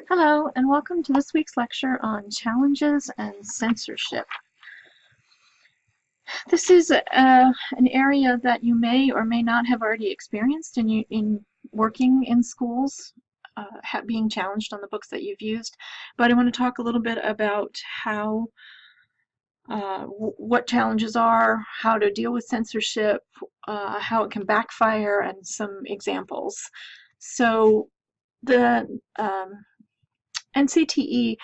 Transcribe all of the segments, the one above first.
Hello, and welcome to this week's lecture on challenges and censorship. This is an area that you may or may not have already experienced in working in schools, being challenged on the books that you've used. But I want to talk a little bit about what challenges are, how to deal with censorship, how it can backfire, and some examples. So the NCTE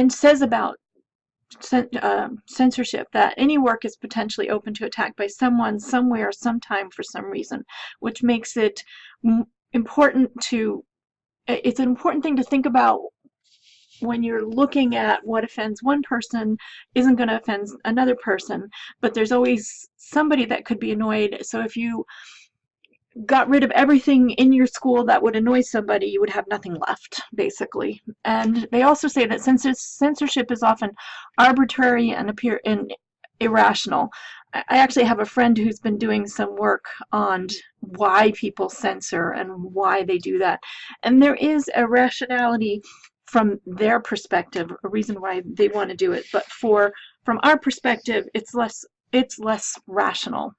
says about censorship that any work is potentially open to attack by someone, somewhere, sometime, for some reason, which makes it important to, it's an important thing to think about when you're looking at what offends one person isn't going to offend another person, but there's always somebody that could be annoyed. So if you got rid of everything in your school that would annoy somebody, you would have nothing left, basically. And they also say that censorship is often arbitrary and irrational. I actually have a friend who's been doing some work on why people censor and why they do that. And there is a rationality from their perspective, a reason why they want to do it. But from our perspective, it's less rational.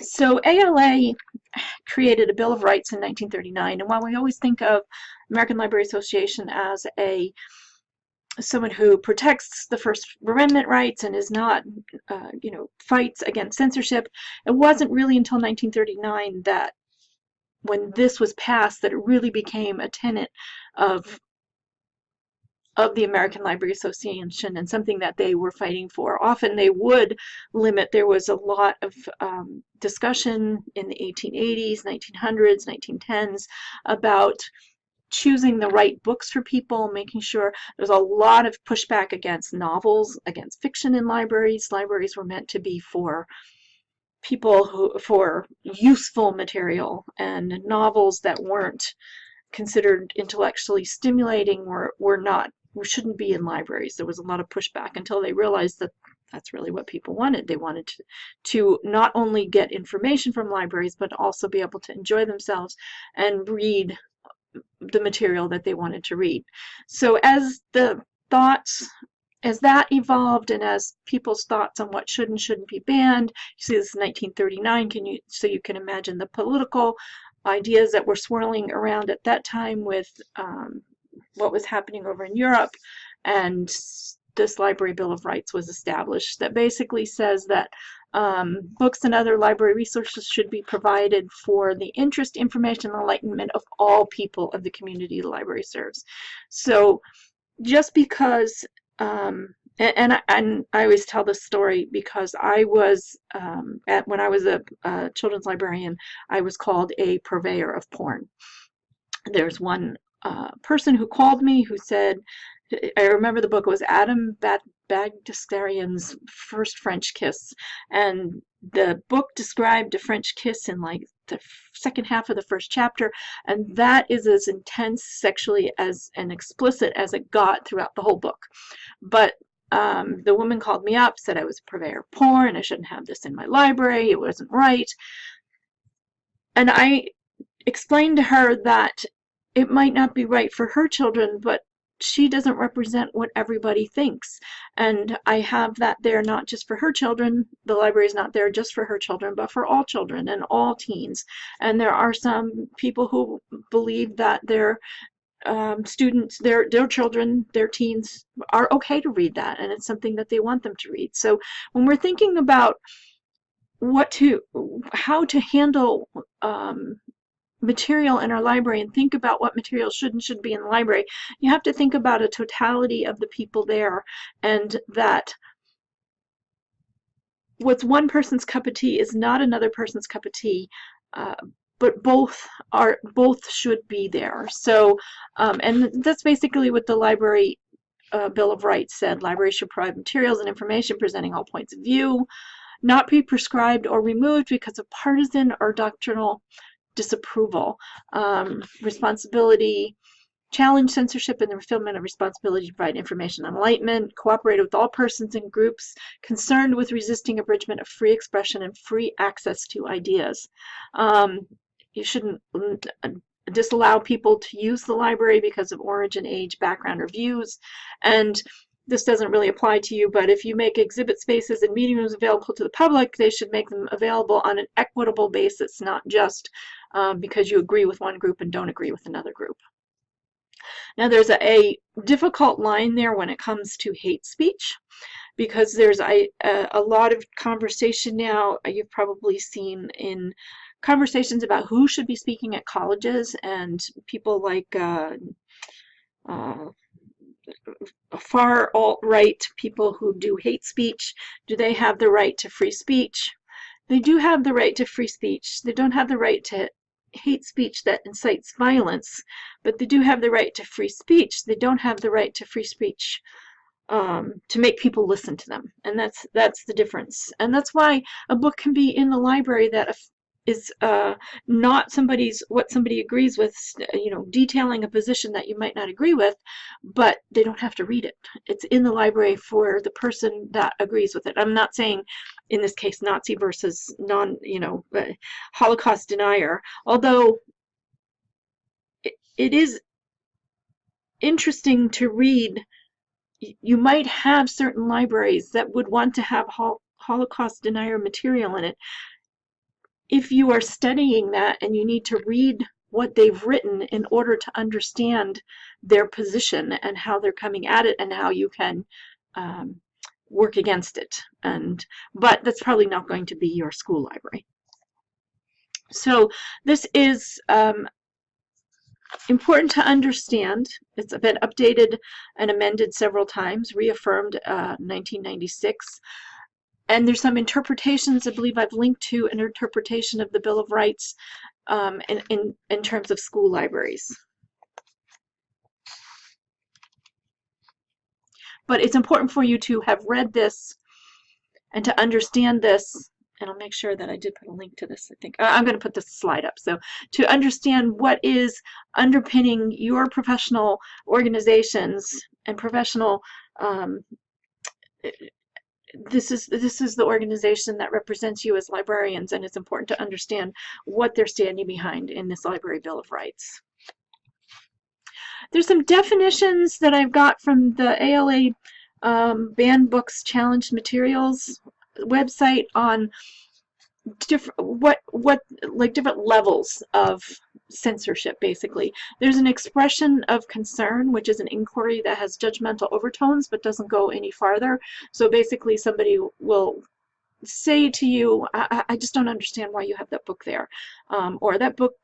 So ALA created a Bill of Rights in 1939, and while we always think of American Library Association as someone who protects the First Amendment rights and is not, fights against censorship, it wasn't really until 1939 that when this was passed that it really became a tenet of the American Library Association and something that they were fighting for. Often they would limit, there was a lot of discussion in the 1880s, 1900s, 1910s about choosing the right books for people, making sure there's a lot of pushback against novels, against fiction in libraries. Libraries were meant to be for people for useful material, and novels that weren't considered intellectually stimulating we shouldn't be in libraries. There was a lot of pushback until they realized that that's really what people wanted. They wanted to not only get information from libraries, but also be able to enjoy themselves and read the material that they wanted to read. So as that evolved and as people's thoughts on what should and shouldn't be banned, you see this is 1939, so you can imagine the political ideas that were swirling around at that time with what was happening over in Europe, and this Library Bill of Rights was established that basically says that books and other library resources should be provided for the interest, information, and enlightenment of all people of the community the library serves. So just because, and I always tell this story because I was, when I was a children's librarian, I was called a purveyor of porn. There's one person who called me who said, I remember the book was Adam Bagdasarian's First French Kiss, and the book described a French kiss in like the second half of the first chapter, and that is as intense sexually and explicit as it got throughout the whole book. But the woman called me up, said I was a purveyor of porn, I shouldn't have this in my library, it wasn't right. And I explained to her that it might not be right for her children, but she doesn't represent what everybody thinks. And I have that there not just for her children. The library is not there just for her children, but for all children and all teens. And there are some people who believe that their students, their children, their teens are okay to read that, and it's something that they want them to read. So when we're thinking about how to handle material in our library and think about what material should and shouldn't be in the library, you have to think about a totality of the people there, and that what's one person's cup of tea is not another person's cup of tea, but both should be there. So and that's basically what the Library Bill of Rights said. Libraries should provide materials and information presenting all points of view, not be prescribed or removed because of partisan or doctrinal disapproval. Responsibility, challenge censorship and the fulfillment of responsibility to provide information and enlightenment, cooperate with all persons and groups concerned with resisting abridgment of free expression and free access to ideas. You shouldn't disallow people to use the library because of origin, age, background, or views. And this doesn't really apply to you, but if you make exhibit spaces and meeting rooms available to the public, they should make them available on an equitable basis, not just because you agree with one group and don't agree with another group. Now, there's a difficult line there when it comes to hate speech, because there's a lot of conversation now, you've probably seen in conversations about who should be speaking at colleges, and people like far alt-right people who do hate speech, do they have the right to free speech? They do have the right to free speech. They don't have the right to hate speech that incites violence, but they do have the right to free speech. They don't have the right to free speech to make people listen to them, and that's the difference. And that's why a book can be in the library that is not what somebody agrees with, detailing a position that you might not agree with, but they don't have to read it. It's in the library for the person that agrees with it. I'm not saying, in this case, Nazi versus Holocaust denier, although it is interesting to read. You might have certain libraries that would want to have Holocaust denier material in it. If you are studying that and you need to read what they've written in order to understand their position and how they're coming at it and how you can work against it. But that's probably not going to be your school library. So this is important to understand. It's been updated and amended several times, reaffirmed 1996. And there's some interpretations. I believe I've linked to an interpretation of the Bill of Rights in terms of school libraries. But it's important for you to have read this and to understand this. And I'll make sure that I did put a link to this, I think. I'm going to put this slide up. So to understand what is underpinning your professional organizations and professional this is the organization that represents you as librarians, and it's important to understand what they're standing behind in this Library Bill of Rights. There's some definitions that I've got from the ALA Banned Books Challenged Materials website on different different levels of censorship. Basically, there's an expression of concern, which is an inquiry that has judgmental overtones but doesn't go any farther. So basically, somebody will say to you, I just don't understand why you have that book there, or that book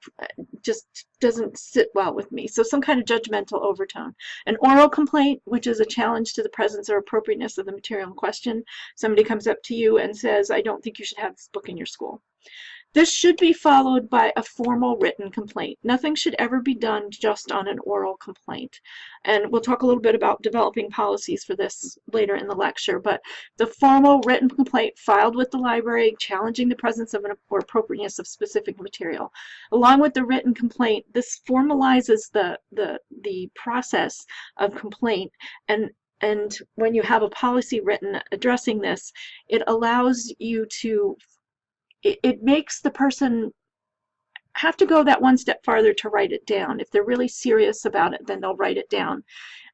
just doesn't sit well with me. So some kind of judgmental overtone. An oral complaint, which is a challenge to the presence or appropriateness of the material in question. Somebody comes up to you and says, I don't think you should have this book in your school. This should be followed by a formal written complaint. Nothing should ever be done just on an oral complaint. And we'll talk a little bit about developing policies for this later in the lecture, but the formal written complaint filed with the library challenging the presence of or appropriateness of specific material. Along with the written complaint, this formalizes the process of complaint, and when you have a policy written addressing this, it allows you to it makes the person have to go that one step farther to write it down. If they're really serious about it, then they'll write it down.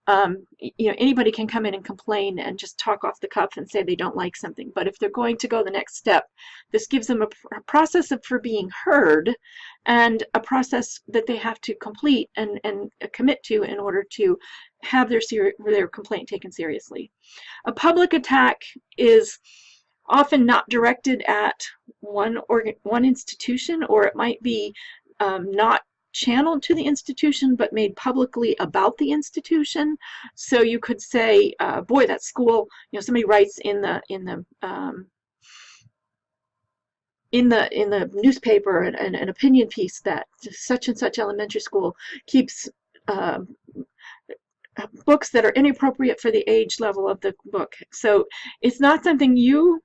Anybody can come in and complain and just talk off the cuff and say they don't like something. But if they're going to go the next step, this gives them a process for being heard, and a process that they have to complete and commit to in order to have their complaint taken seriously. A public attack is often not directed at one institution, or it might be not channeled to the institution but made publicly about the institution. So you could say, boy, that school, somebody writes in the newspaper an opinion piece that such and such elementary school keeps books that are inappropriate for the age level of the book. So it's not something you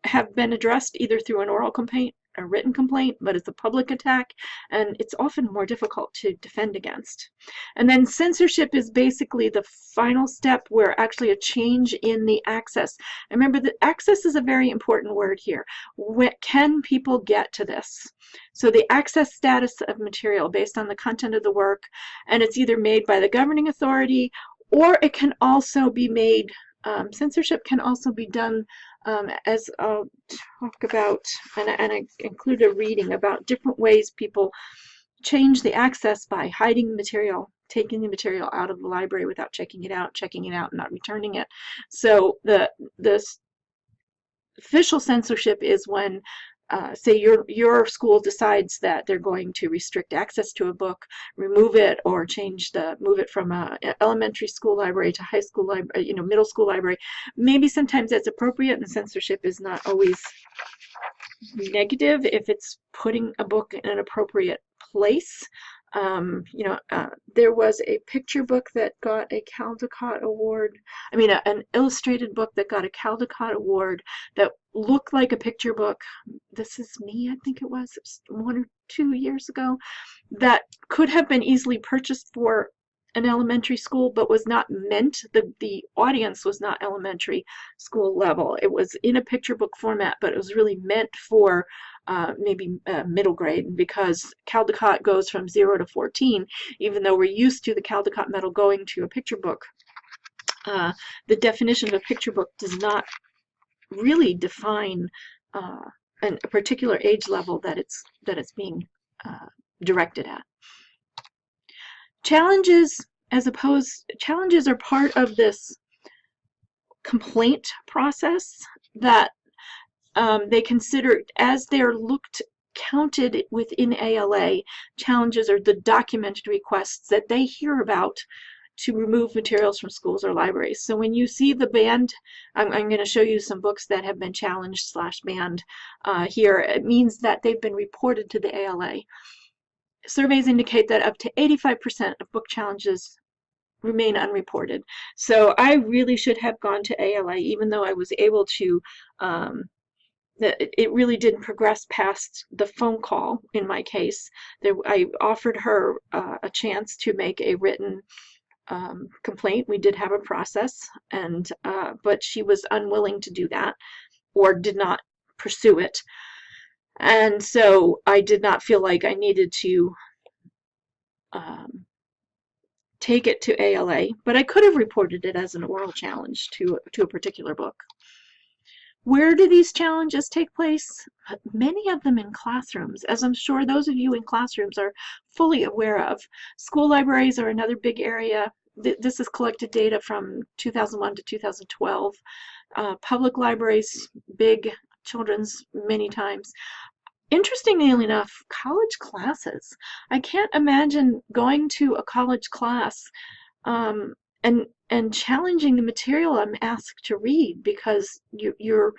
have been addressed either through an oral complaint a written complaint, but it's a public attack, and it's often more difficult to defend against. And then censorship is basically the final step where actually a change in the access. And remember that access is a very important word here. Can people get to this? So the access status of material based on the content of the work, and it's either made by the governing authority, or it can also be made, censorship can also be done as I'll talk about, and I include a reading about different ways people change the access by hiding the material, taking the material out of the library without checking it out and not returning it. So the official censorship is when say your school decides that they're going to restrict access to a book, remove it, or move it from a elementary school library to high school library, middle school library. Maybe sometimes that's appropriate, and censorship is not always negative if it's putting a book in an appropriate place. There was a picture book that got a Caldecott Award. An illustrated book that got a Caldecott Award that looked like a picture book. This is me, I think it was 1 or 2 years ago. That could have been easily purchased for an elementary school, but was not meant, the audience was not elementary school level. It was in a picture book format, but it was really meant for maybe middle grade, because Caldecott goes from 0 to 14, even though we're used to the Caldecott medal going to a picture book. The definition of a picture book does not really define a particular age level that it's being directed at. Challenges are part of this complaint process that they consider as they're counted within ALA. Challenges are the documented requests that they hear about to remove materials from schools or libraries. So when you see the banned, I'm going to show you some books that have been challenged / banned here. It means that they've been reported to the ALA. Surveys indicate that up to 85% of book challenges remain unreported. So I really should have gone to ALA, even though I was able to, it really didn't progress past the phone call in my case. I offered her a chance to make a written complaint. We did have a process, but she was unwilling to do that, or did not pursue it. And so I did not feel like I needed to take it to ALA, but I could have reported it as an oral challenge to a particular book. Where do these challenges take place? Many of them in classrooms, as I'm sure those of you in classrooms are fully aware of. School libraries are another big area. This is collected data from 2001 to 2012. Public libraries, big, children's many times. Interestingly enough, college classes. I can't imagine going to a college class and challenging the material I'm asked to read, because you're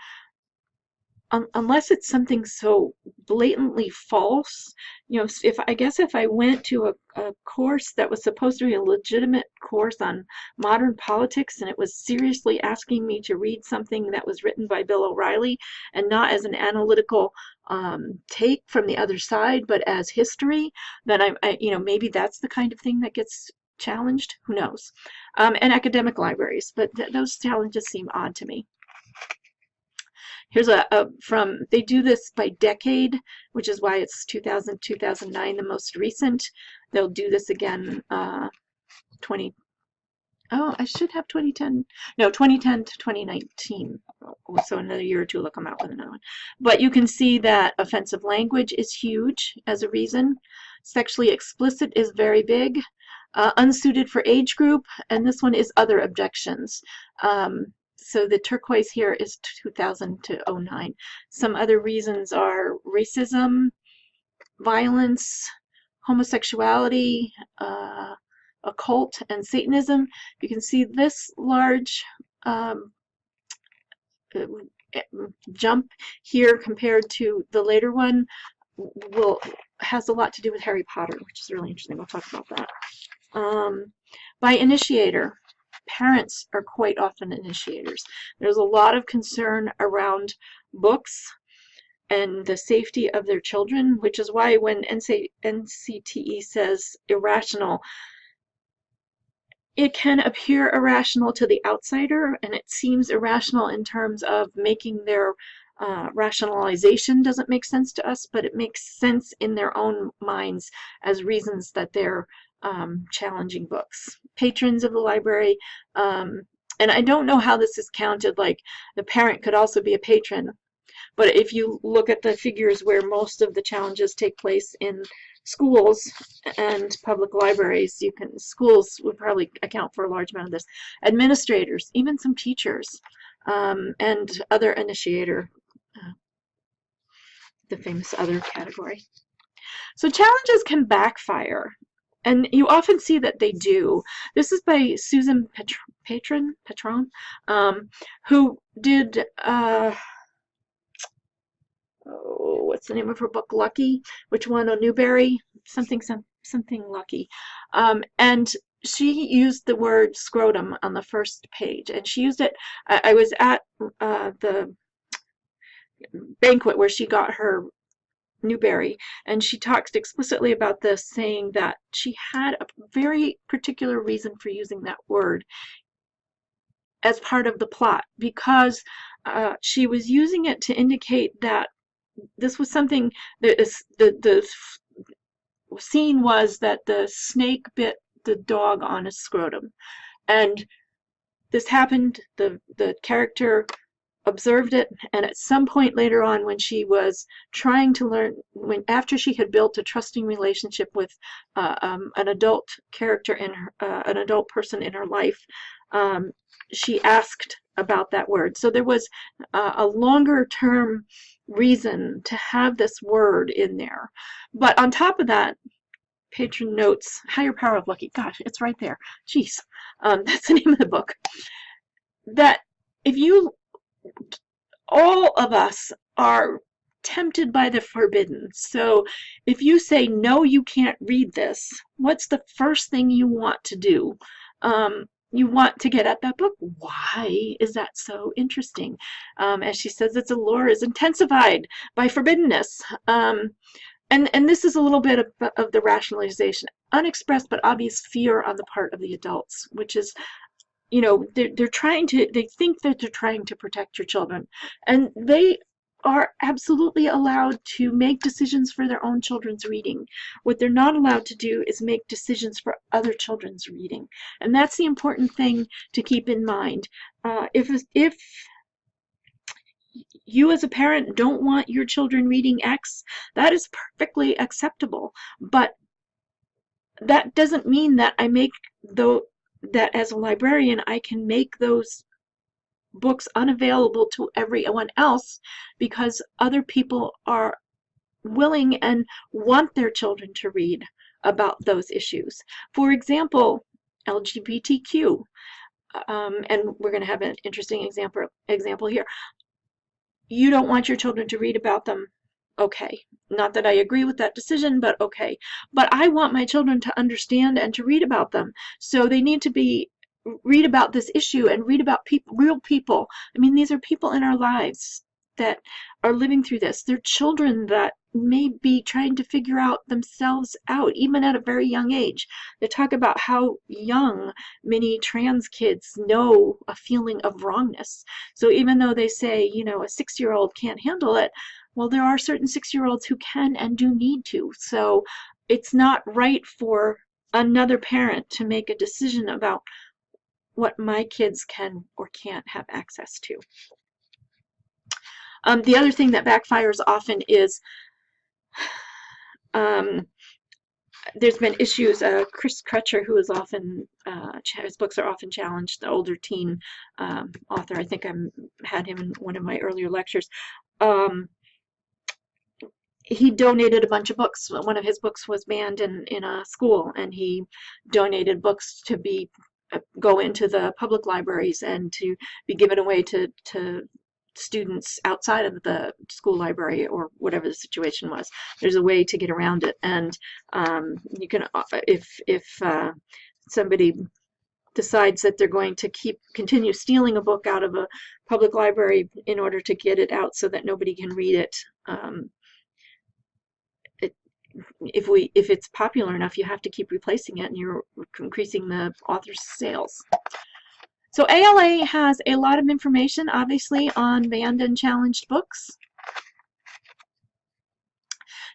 unless it's something so blatantly false. If I went to a course that was supposed to be a legitimate course on modern politics, and it was seriously asking me to read something that was written by Bill O'Reilly, and not as an analytical take from the other side, but as history, then maybe that's the kind of thing that gets challenged. Who knows? And academic libraries, but those challenges seem odd to me. Here's they do this by decade, which is why it's 2000, 2009, the most recent. They'll do this again, I should have 2010. No, 2010 to 2019. So another year or two, they'll come out with another one. But you can see that offensive language is huge as a reason. Sexually explicit is very big. Unsuited for age group, and this one is other objections. So the turquoise here is 2000 to 09. Some other reasons are racism, violence, homosexuality, occult, and Satanism. You can see this large jump here compared to the later one has a lot to do with Harry Potter, which is really interesting. We'll talk about that. By initiator. Parents are quite often initiators. There's a lot of concern around books and the safety of their children, which is why when NCTE says irrational, it can appear irrational to the outsider, and it seems irrational in terms of making their rationalization doesn't make sense to us, but it makes sense in their own minds as reasons that they're challenging books. Patrons of the library, and I don't know how this is counted, like the parent could also be a patron, but if you look at the figures where most of the challenges take place in schools and public libraries, schools would probably account for a large amount of this. Administrators, even some teachers, and other initiator, the famous other category. So challenges can backfire, and you often see that they do. This is by Susan Patron, who did what's the name of her book? Lucky, which one? Oh, Newberry, something Lucky, and she used the word scrotum on the first page, and she used it. I was at the banquet where she got her Newberry, and she talks explicitly about this, saying that she had a very particular reason for using that word as part of the plot, because she was using it to indicate that this was something that the scene was that the snake bit the dog on his scrotum, and this happened. The character observed it, and at some point later on, when she was trying to learn, after she had built a trusting relationship with an adult character in her, an adult person in her life, she asked about that word. So there was a longer term reason to have this word in there. But on top of that, Patron notes, Higher Power of Lucky. Gosh, it's right there. Jeez. That's the name of the book. That if you, all of us are tempted by the forbidden. So if you say, no, you can't read this, what's the first thing you want to do? You want to get at that book. Why is that so interesting? As she says, its allure is intensified by forbiddenness. And this is a little bit of the rationalization. Unexpressed but obvious fear on the part of the adults, which is, you know, they think that they're trying to protect your children. And they are absolutely allowed to make decisions for their own children's reading. What they're not allowed to do is make decisions for other children's reading. And that's the important thing to keep in mind. If you as a parent don't want your children reading X, that is perfectly acceptable. But that doesn't mean that that as a librarian I can make those books unavailable to everyone else because other people are willing and want their children to read about those issues. For example, LGBTQ, and we're going to have an interesting example here. You don't want your children to read about them. Okay. Not that I agree with that decision, but okay. But I want my children to understand and to read about them. So they need to read about this issue and read about real people. I mean, these are people in our lives that are living through this. They're children that may be trying to figure themselves out, even at a very young age. They talk about how young many trans kids know a feeling of wrongness. So even though they say, you know, a 6-year-old can't handle it, well, there are certain 6-year-olds who can and do need to. So it's not right for another parent to make a decision about what my kids can or can't have access to. The other thing that backfires often is there's been issues. Chris Crutcher, who is often, his books are often challenged, the older teen author. I think I had him in one of my earlier lectures. He donated a bunch of books. One of his books was banned in a school, and he donated books to go into the public libraries and to be given away to students outside of the school library or whatever the situation was. There's a way to get around it, and you can, if somebody decides that they're going to continue stealing a book out of a public library in order to get it out so that nobody can read it. It if it's popular enough, you have to keep replacing it, and you're increasing the author's sales. So ALA has a lot of information, obviously, on banned and challenged books.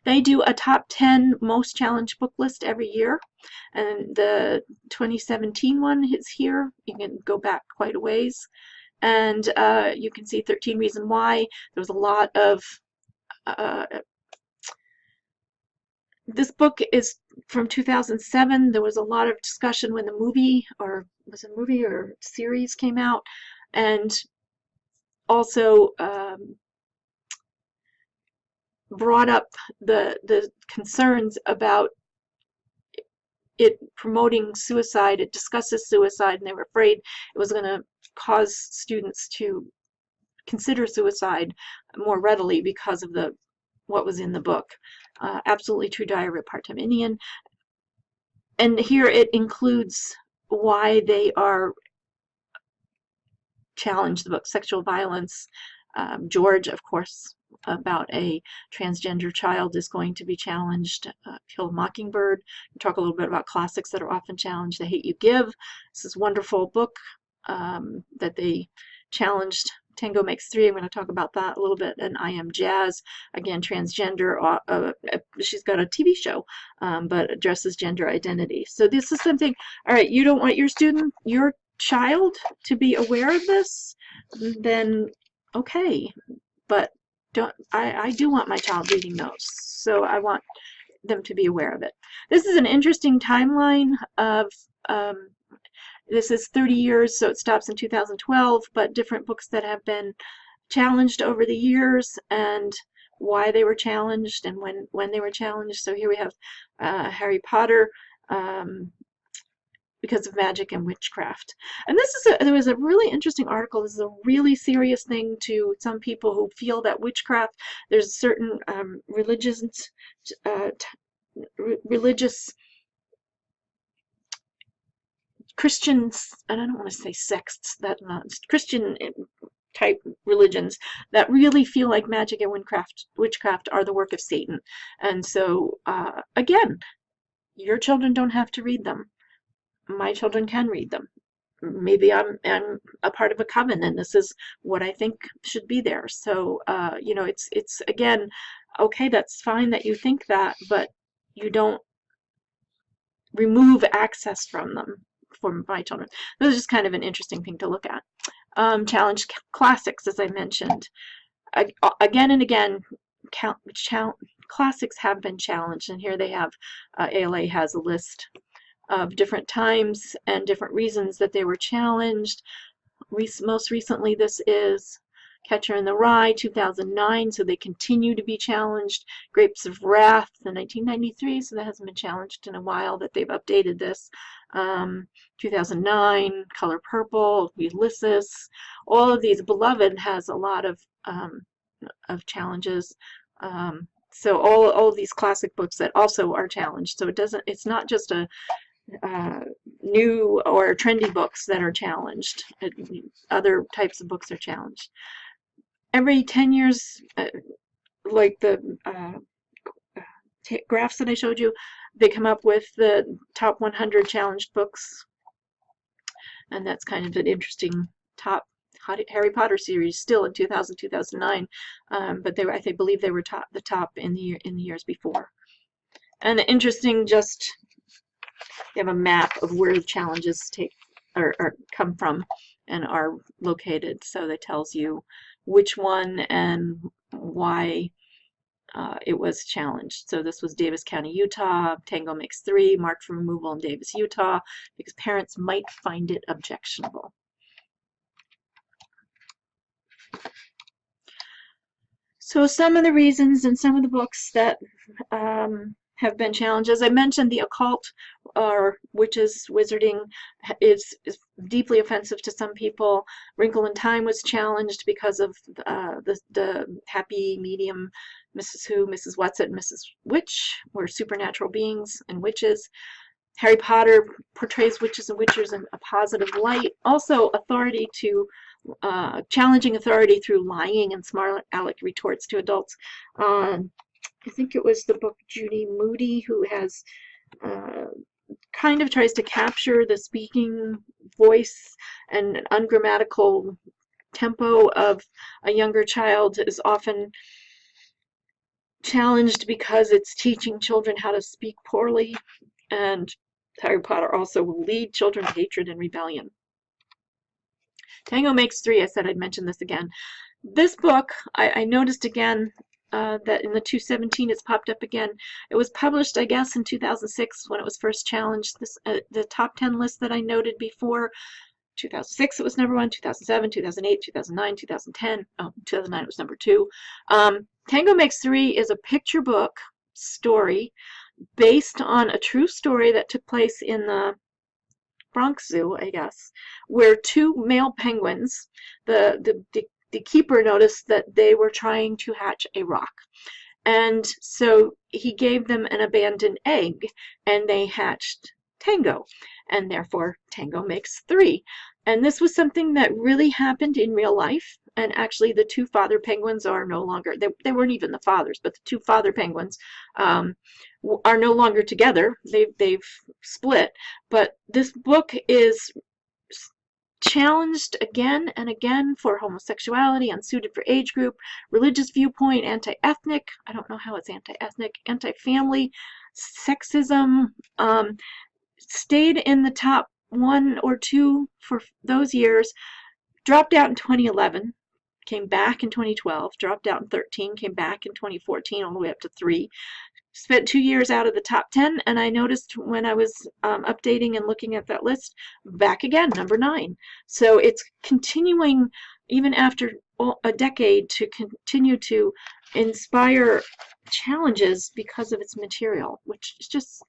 They do a top 10 most challenged book list every year, and the 2017 one is here. You can go back quite a ways, and you can see 13 Reasons Why. There was a lot of this book is from 2007. There was a lot of discussion when the movie, or was it a movie or series, came out, and also brought up the concerns about it promoting suicide. It discusses suicide, and they were afraid it was going to cause students to consider suicide more readily because of what was in the book. Absolutely True Diary of a Part-Time Indian. And here it includes why they are challenged, the book. Sexual violence. George, of course, about a transgender child, is going to be challenged. Kill a Mockingbird. We talk a little bit about classics that are often challenged. The Hate You Give. This is a wonderful book that they challenged. Tango Makes Three. I'm going to talk about that a little bit. And I Am Jazz, again, transgender. She's got a TV show, but addresses gender identity. So this is something. All right, you don't want your child to be aware of this, then okay. But I do want my child reading those, so I want them to be aware of it. This is an interesting timeline of. This is 30 years, so it stops in 2012, but different books that have been challenged over the years and why they were challenged and when they were challenged. So here we have Harry Potter, because of magic and witchcraft. And there was a really interesting article. This is a really serious thing to some people who feel that witchcraft, there's certain religious Christians, and I don't want to say sects, Christian type religions that really feel like magic and witchcraft are the work of Satan. And so, again, your children don't have to read them. My children can read them. Maybe I'm a part of a coven, and this is what I think should be there. So, you know, it's again, okay, that's fine that you think that, but you don't remove access from them. For my children. This is just kind of an interesting thing to look at. Challenge classics, as I mentioned. Again and again, classics have been challenged, and here they have, ALA has a list of different times and different reasons that they were challenged. Most recently, this is Catcher in the Rye, 2009, so they continue to be challenged. Grapes of Wrath, in 1993, so that hasn't been challenged in a while, that they've updated this. 2009, Color Purple, Ulysses, all of these. Beloved has a lot of challenges. So all of these classic books that also are challenged. So it's not just a new or trendy books that are challenged. Other types of books are challenged. Every 10 years, like the graphs that I showed you, they come up with the top 100 challenged books. And that's kind of an interesting top Harry Potter series, still in 2000, 2009. But I believe they were the top in the years before. And interesting, just you have a map of where the challenges come from and are located. So that tells you which one and why it was challenged. So this was Davis County, Utah. Tango Makes Three, marked for removal in Davis, Utah, because parents might find it objectionable. So some of the reasons and some of the books that have been challenged, as I mentioned, the occult or witches, wizarding is deeply offensive to some people. Wrinkle in Time was challenged because of the happy medium, Mrs. Who, Mrs. Whatsit, and Mrs. Witch were supernatural beings and witches. Harry Potter portrays witches and witchers in a positive light. Also, authority to challenging authority through lying and smart aleck retorts to adults. I think it was the book Judy Moody who has kind of tries to capture the speaking voice and ungrammatical tempo of a younger child is often challenged because it's teaching children how to speak poorly, and Harry Potter also will lead children to hatred and rebellion. Tango Makes Three, I said I'd mention this again. This book, I noticed again that in the 217 it's popped up again. It was published, I guess, in 2006 when it was first challenged. This the top 10 list that I noted before. 2006 it was number 1, 2007, 2008, 2009, 2010. Oh, 2009 it was number 2. Tango Makes Three is a picture book story based on a true story that took place in the Bronx Zoo, I guess, where two male penguins, the keeper noticed that they were trying to hatch a rock. And so he gave them an abandoned egg, and they hatched Tango, and therefore Tango Makes Three. And this was something that really happened in real life. And actually, the two father penguins are no longer, they weren't even the fathers, but the two father penguins are no longer together. They've split. But this book is challenged again and again for homosexuality, unsuited for age group, religious viewpoint, anti-ethnic, I don't know how it's anti-ethnic, anti-family, sexism, stayed in the top 1 or 2 for those years, dropped out in 2011, came back in 2012, dropped out in 13, came back in 2014, all the way up to 3. Spent 2 years out of the top 10, and I noticed when I was updating and looking at that list, back again, number 9. So it's continuing, even after a decade, to continue to inspire challenges because of its material, which is just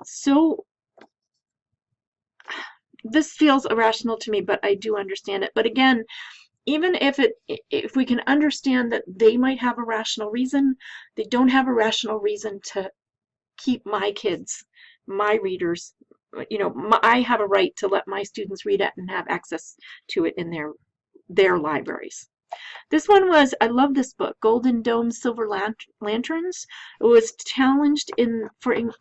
so... This feels irrational to me, but I do understand it. But again, even if we can understand that they might have a rational reason, they don't have a rational reason to keep my kids, my readers, I have a right to let my students read it and have access to it in their libraries. This one was, I love this book, Golden Dome Silver Lanterns. It was challenged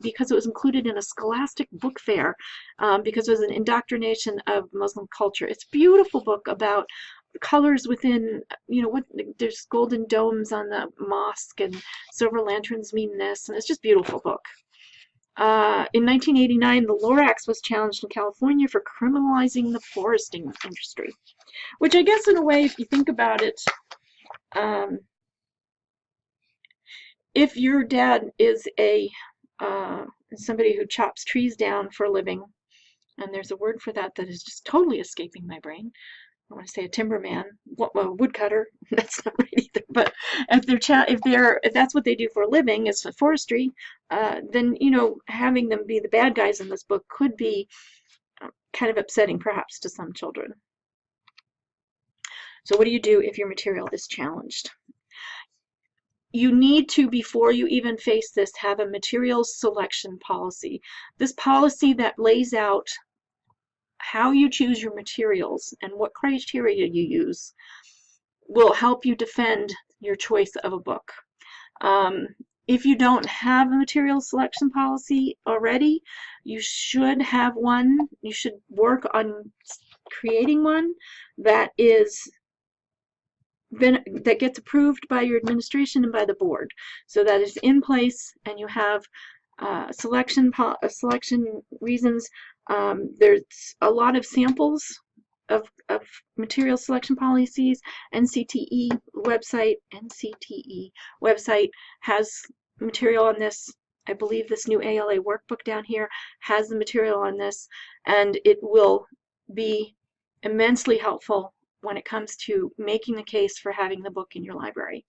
because it was included in a scholastic book fair because it was an indoctrination of Muslim culture. It's a beautiful book about colors within, there's golden domes on the mosque and silver lanterns mean this, and it's just a beautiful book. In 1989, the Lorax was challenged in California for criminalizing the foresting industry, which I guess in a way, if you think about it, if your dad is somebody who chops trees down for a living, and there's a word for that is just totally escaping my brain. I want to say a timberman, a woodcutter. That's not right either. But if that's what they do for a living is forestry, then having them be the bad guys in this book could be kind of upsetting, perhaps, to some children. So what do you do if your material is challenged? You need to, before you even face this, have a materials selection policy. This policy that lays out how you choose your materials and what criteria you use will help you defend your choice of a book. If you don't have a material selection policy already, you should have one. You should work on creating one that gets approved by your administration and by the board, so that it's in place and you have selection reasons. There's a lot of samples of material selection policies. NCTE website has material on this. I believe this new ALA workbook down here has the material on this, and it will be immensely helpful when it comes to making the case for having the book in your library.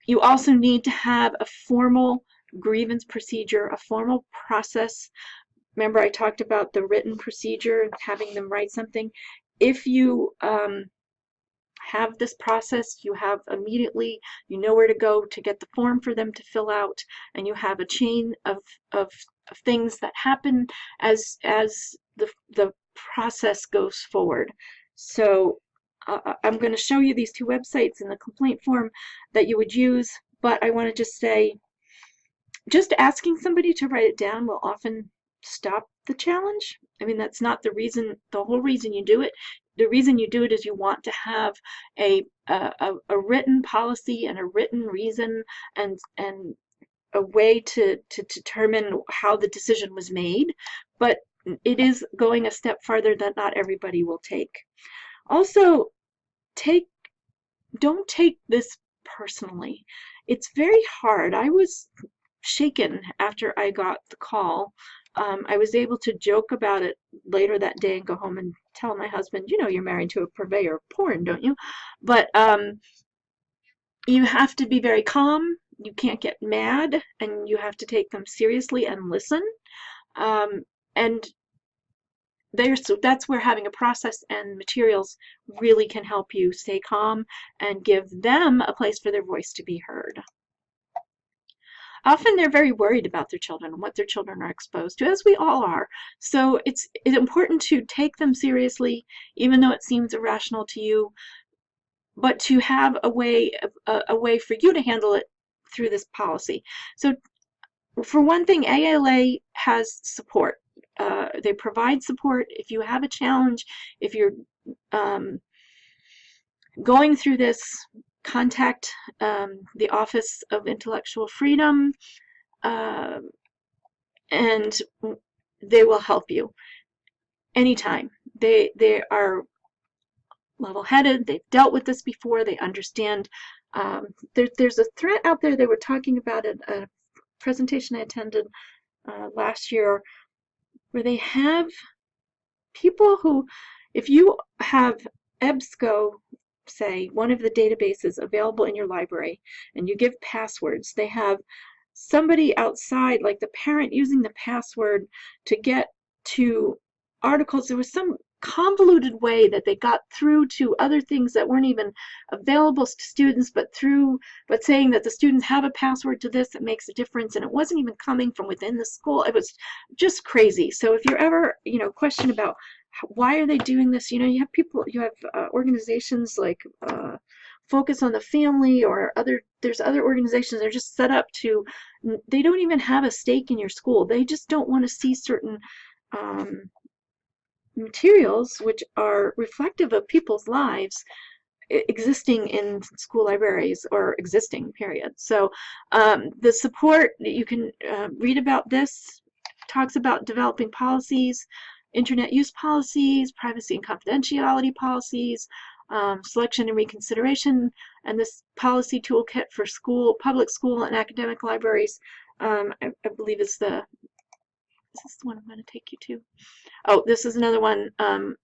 You also need to have a formal grievance procedure, a formal process. Remember, I talked about the written procedure, having them write something. If you have this process, you have immediately, you know where to go to get the form for them to fill out, and you have a chain of things that happen as the process goes forward. So I'm going to show you these two websites in the complaint form that you would use, but I want to just say, just asking somebody to write it down will often stop the challenge. I mean, that's not the reason, the whole reason you do it. The reason you do it is you want to have a written policy and a written reason and a way to determine how the decision was made, but it is going a step farther that not everybody will take. Also, don't take this personally. It's very hard. I was shaken after I got the call. I was able to joke about it later that day and go home and tell my husband, you know, you're married to a purveyor of porn, don't you? But you have to be very calm. You can't get mad, and you have to take them seriously and listen. And so that's where having a process and materials really can help you stay calm and give them a place for their voice to be heard. Often they're very worried about their children and what their children are exposed to, as we all are. So it's important to take them seriously, even though it seems irrational to you, but to have a way for you to handle it through this policy. So for one thing, ALA has support. They provide support if you have a challenge, if you're going through this. Contact the Office of Intellectual Freedom, and they will help you anytime. They are level-headed. They've dealt with this before. They understand. There's a threat out there they were talking about at a presentation I attended last year, where they have people who, if you have EBSCO, say, one of the databases available in your library, and you give passwords, they have somebody outside, like the parent, using the password to get to articles. There was some convoluted way that they got through to other things that weren't even available to students, but saying that the students have a password to this, it makes a difference, and it wasn't even coming from within the school. It was just crazy. So if you're ever, you know, question about why are they doing this, you know, you have people, you have organizations like Focus on the Family, or there's other organizations that are just set up to, they don't even have a stake in your school. They just don't want to see certain materials which are reflective of people's lives existing in school libraries, or existing, period. So the support, you can read about this, talks about developing policies, internet use policies, privacy and confidentiality policies, selection and reconsideration, and this policy toolkit for public school and academic libraries. I believe is this the one I'm going to take you to? Oh, this is another one, and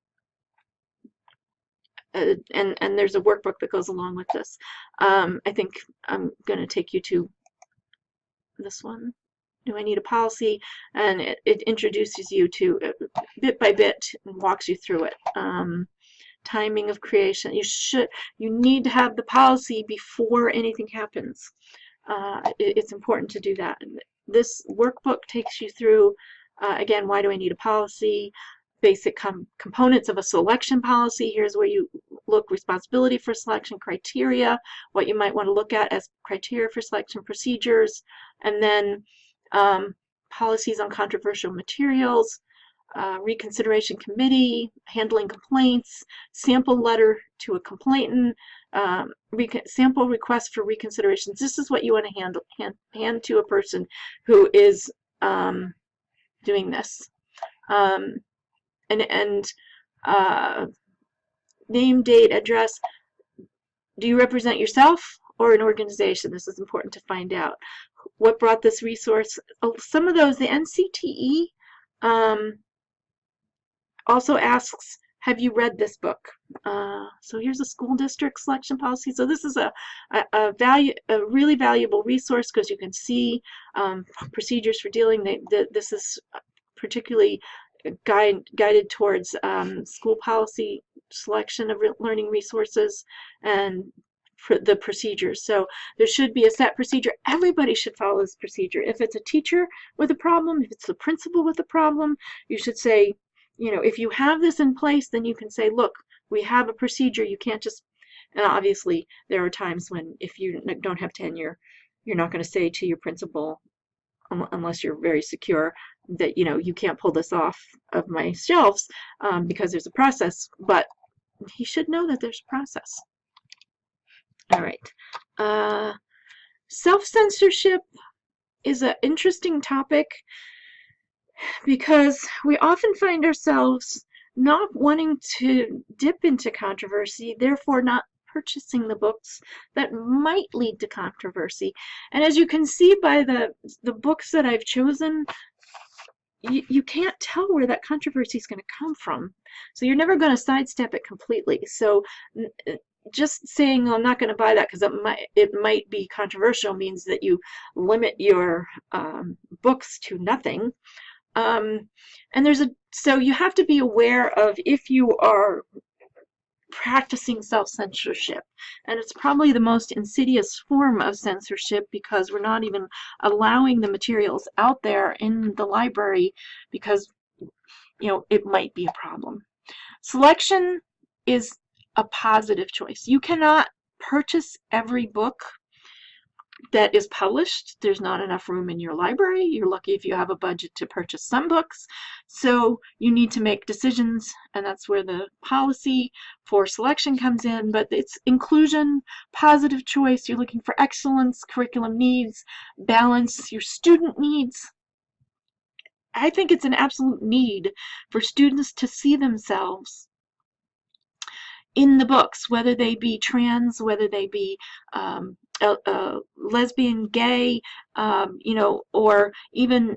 there's a workbook that goes along with this. I think I'm going to take you to this one. Do I need a policy? And it introduces you to bit by bit and walks you through it. Timing of creation. You need to have the policy before anything happens. It's important to do that. This workbook takes you through, again, why do I need a policy? Basic components of a selection policy. Here's where you look: responsibility for selection, criteria, what you might want to look at as criteria for selection, procedures, and then policies on controversial materials, reconsideration committee, handling complaints, sample letter to a complainant, sample request for reconsiderations. This is what you want to hand to a person who is doing this. Name, date, address. Do you represent yourself or an organization? This is important to find out. What brought this resource? Some of those, the NCTE also asks, have you read this book? So here's a school district selection policy. So this is a really valuable resource, because you can see procedures for dealing. This is particularly guided towards school policy selection of learning resources, and the procedures. So there should be a set procedure. Everybody should follow this procedure. If it's a teacher with a problem, if it's the principal with a problem, you should say, if you have this in place, then you can say, look, we have a procedure. You can't just, and obviously there are times when if you don't have tenure, you're not going to say to your principal, unless you're very secure, that you can't pull this off of my shelves because there's a process. But he should know that there's a process. All right. Self-censorship is an interesting topic because we often find ourselves not wanting to dip into controversy, therefore not purchasing the books that might lead to controversy. And as you can see by the books that I've chosen, you can't tell where that controversy is going to come from. So you're never going to sidestep it completely. So just saying, I'm not going to buy that because it might be controversial means that you limit your books to nothing. So you have to be aware of if you are practicing self-censorship, and it's probably the most insidious form of censorship because we're not even allowing the materials out there in the library because it might be a problem. Selection is a positive choice. You cannot purchase every book that is published. There's not enough room in your library. You're lucky if you have a budget to purchase some books. So you need to make decisions, and that's where the policy for selection comes in. But it's inclusion, positive choice. You're looking for excellence, curriculum needs, balance, your student needs. I think it's an absolute need for students to see themselves in the books, whether they be trans, whether they be lesbian, gay, or even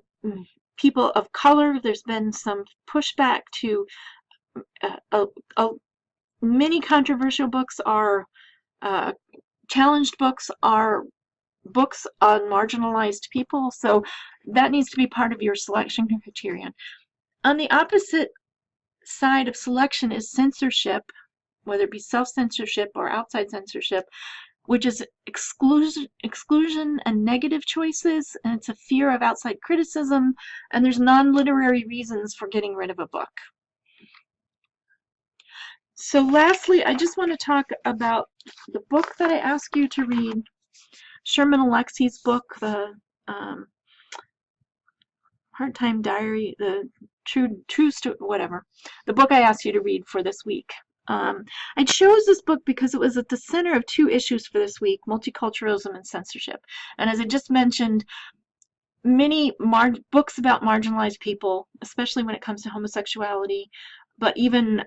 people of color. There's been some pushback to many controversial books are challenged books are books on marginalized people, so that needs to be part of your selection criterion. On the opposite side of selection is censorship, whether it be self-censorship or outside censorship, which is exclusion and negative choices, and it's a fear of outside criticism, and there's non-literary reasons for getting rid of a book. So lastly, I just want to talk about the book that I asked you to read, Sherman Alexie's book, the Part-Time Diary, the true story, whatever, the book I asked you to read for this week. I chose this book because it was at the center of two issues for this week, multiculturalism and censorship. And as I just mentioned, many books about marginalized people, especially when it comes to homosexuality, but even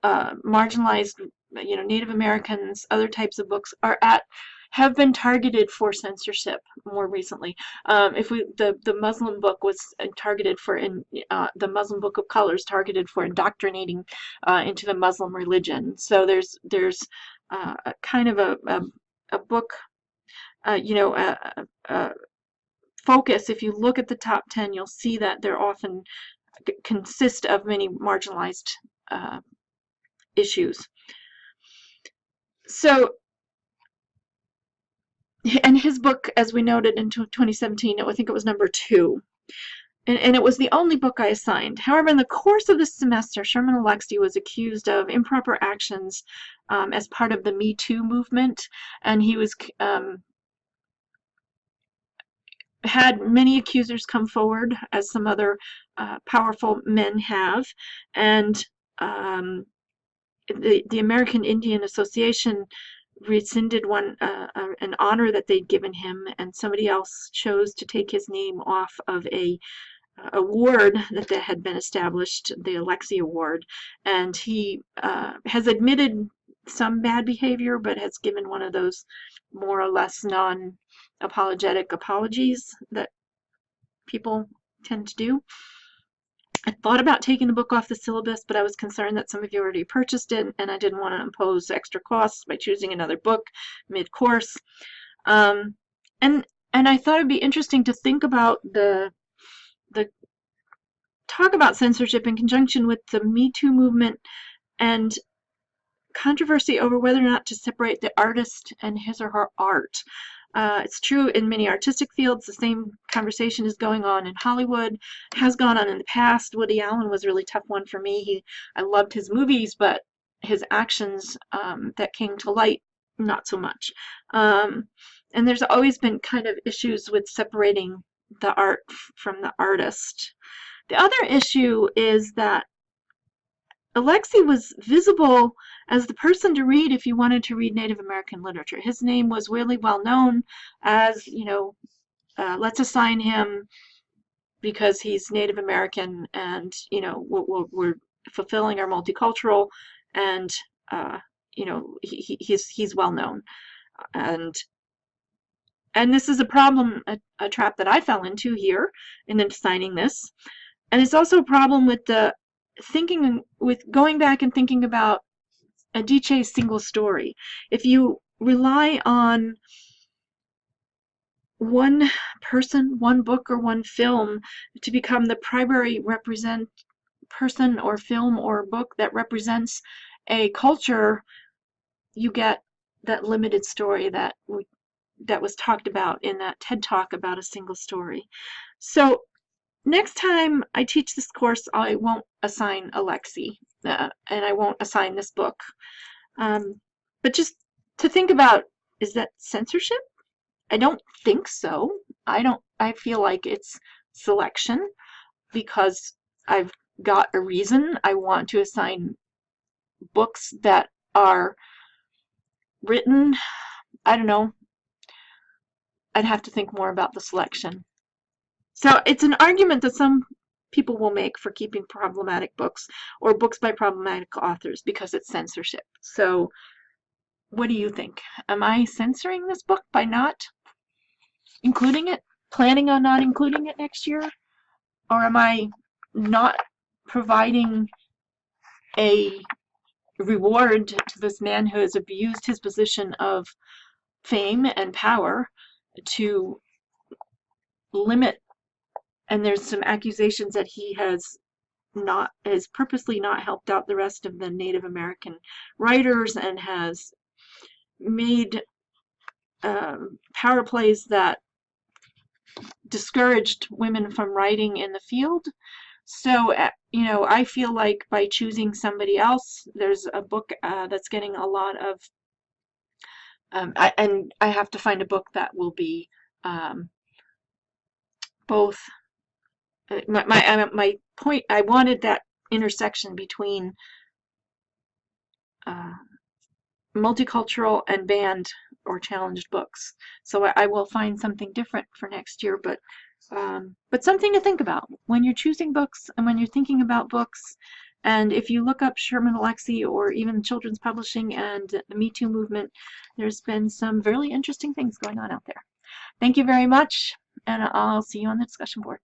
marginalized, Native Americans, other types of books have been targeted for censorship more recently. The Muslim book was targeted for the Muslim Book of Colors targeted for indoctrinating into the Muslim religion. So there's a kind of a book, focus. If you look at the top 10, you'll see that they're often consist of many marginalized issues. So, and his book, as we noted in 2017, I think it was number 2. And it was the only book I assigned. However, in the course of this semester, Sherman Alexie was accused of improper actions as part of the Me Too movement, and he was had many accusers come forward, as some other powerful men have, and the American Indian Association rescinded an honor that they'd given him, and somebody else chose to take his name off of a award that had been established, the Alexie Award, and he has admitted some bad behavior, but has given one of those more or less non-apologetic apologies that people tend to do. I thought about taking the book off the syllabus, but I was concerned that some of you already purchased it, and I didn't want to impose extra costs by choosing another book mid-course. And I thought it'd be interesting to think about talk about censorship in conjunction with the Me Too movement, and controversy over whether or not to separate the artist and his or her art. It's true in many artistic fields. The same conversation is going on in Hollywood, has gone on in the past. Woody Allen was a really tough one for me. I loved his movies, but his actions that came to light, not so much. And there's always been kind of issues with separating the art from the artist. The other issue is that Alexei was visible as the person to read if you wanted to read Native American literature. His name was really well known as, let's assign him because he's Native American, and we're fulfilling our multicultural, and he's well known, and this is a problem, a trap that I fell into here in assigning this, and it's also a problem with going back and thinking about Adichie's single story. If you rely on one person, one book, or one film to become the primary person or film or book that represents a culture, you get that limited story that was talked about in that TED Talk about a single story. So next time I teach this course, I won't assign Alexei, and I won't assign this book. But just to think about, is that censorship? I don't think so. I feel like it's selection because I've got a reason. I want to assign books that are written, I don't know, I'd have to think more about the selection. So it's an argument that some people will make for keeping problematic books or books by problematic authors because it's censorship. So what do you think? Am I censoring this book by not including it, planning on not including it next year? Or am I not providing a reward to this man who has abused his position of fame and power to limit, and there's some accusations that he has purposely not helped out the rest of the Native American writers and has made power plays that discouraged women from writing in the field. So, I feel like by choosing somebody else, there's a book that's getting a lot of, and I have to find a book that will be both, my point, I wanted that intersection between multicultural and banned or challenged books. So I will find something different for next year, but something to think about when you're choosing books and when you're thinking about books. And if you look up Sherman Alexie or even children's publishing and the Me Too movement, there's been some really interesting things going on out there. Thank you very much, and I'll see you on the discussion board.